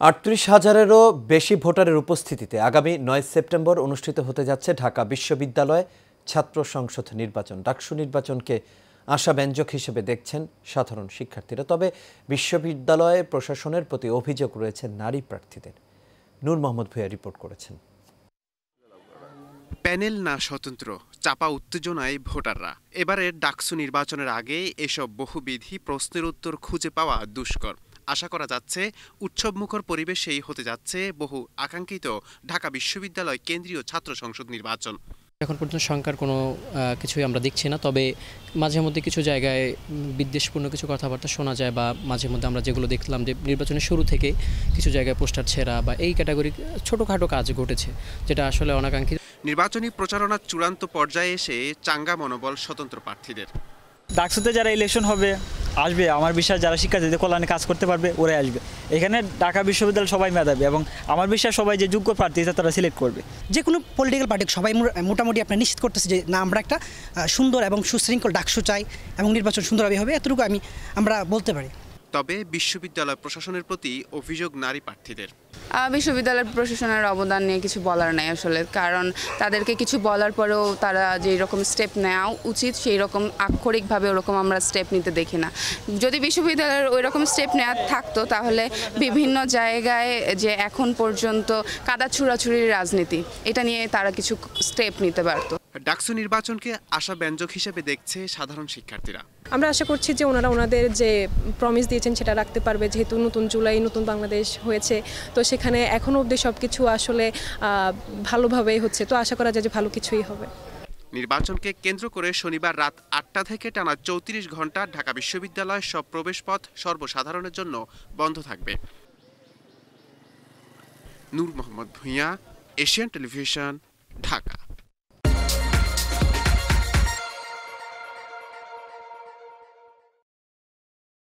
৩৮,০০০-এরও বেশি ভোটারের উপস্থিতিতে আগামী ৯ সেপ্টেম্বর অনুষ্ঠিত হতে যাচ্ছে ঢাকা বিশ্ববিদ্যালয় ছাত্র সংসদ নির্বাচন। ডাকসু নির্বাচনকে আশাব্যঞ্জক হিসেবে দেখছেন সাধারণ শিক্ষার্থীরা। তবে বিশ্ববিদ্যালয় প্রশাসনের প্রতি অভিযোগ রয়েছে নারী প্রার্থীদের। নূর মোহাম্মদ ভূঁইয়া রিপোর্ট করেছেন। প্যানেল না স্বতন্ত্র, চাপা উত্তেজনায় ভোটাররা। এবারের ডাকসু নির্বাচনের আগে এসব বহুবিধি প্রশ্নের উত্তর খুঁজে পাওয়া দুষ্কর। আশা করা যাচ্ছে উৎসবমুখর পরিবেশেই হতে যাচ্ছে বহু আকাঙ্ক্ষিত ঢাকা বিশ্ববিদ্যালয় কেন্দ্রীয় ছাত্র সংসদ নির্বাচন। এখন পর্যন্ত শঙ্কার কোনো কিছুই আমরা দেখছি না, তবে মাঝে মধ্যে কিছু জায়গায় বিদ্বেষপূর্ণ কিছু কথাবার্তা শোনা যায়, বা মাঝে মধ্যে আমরা যেগুলো দেখলাম যে নির্বাচনের শুরু থেকে কিছু জায়গায় পোস্টার ছেঁড়া বা এই ক্যাটাগরি ছোটোখাটো কাজ ঘটেছে, যেটা আসলে অনাকাঙ্ক্ষিত। নির্বাচনী প্রচারণার চূড়ান্ত পর্যায়ে এসে চাঙ্গা মনোবল স্বতন্ত্র প্রার্থীদের। ডাকসুতে যারা ইলেকশন আসবে, আমার বিশ্বাস যারা শিক্ষার্থীদের কল্যাণে কাজ করতে পারবে ওরাই আসবে। এখানে ঢাকা বিশ্ববিদ্যালয় সবাই মেধাবী, এবং আমার বিশ্বাস সবাই যে যোগ্য প্রার্থী তারা সিলেক্ট করবে। যে কোনো পলিটিক্যাল পার্টি সবাই মোটামুটি আপনার নিশ্চিত করতেছে যে না, আমরা একটা সুন্দর এবং সুশৃঙ্খল ডাকসু চাই এবং নির্বাচন সুন্দরভাবে হবে, এতটুকু আমরা বলতে পারি। তবে বিশ্ববিদ্যালয় প্রশাসনের প্রতি অভিযোগ নারী প্রার্থীদের। বিশ্ববিদ্যালয় প্রশাসনের অবদান নিয়ে কিছু বলার নাই আসলে, কারণ তাদেরকে কিছু বলার পরেও তারা যেই রকম স্টেপ নেওয়া উচিত সেই রকম আক্ষরিকভাবে ওরকম আমরা স্টেপ নিতে দেখি না। যদি বিশ্ববিদ্যালয়ের ওই রকম স্টেপ নেওয়া থাকতো তাহলে বিভিন্ন জায়গায় যে এখন পর্যন্ত কাদা ছুড়াছুড়ির রাজনীতি, এটা নিয়ে তারা কিছু স্টেপ নিতে পারতো। ডাকসু নির্বাচনকে আশাব্যঞ্জক হিসেবে দেখছে সাধারণ শিক্ষার্থীরা। আমরা আশা করছি যে ওনারা ওনাদের যে প্রমিস দিয়েছেন সেটা রাখতে পারবে, যেহেতু নতুন জুলাই নতুন বাংলাদেশ হয়েছে, তো সেখানে এখনও অবধি সব কিছু আসলে ভালোভাবেই হচ্ছে, তো আশা করা যায় যে ভালো কিছুই হবে। নির্বাচনকে কেন্দ্র করে শনিবার রাত ৮টা থেকে টানা ৩৪ ঘন্টা ঢাকা বিশ্ববিদ্যালয়ের সব প্রবেশপথ সর্বসাধারণের জন্য বন্ধ থাকবে। নূর মোহাম্মদ ভূঁইয়া, এশিয়ান টেলিভিশন, ঢাকা।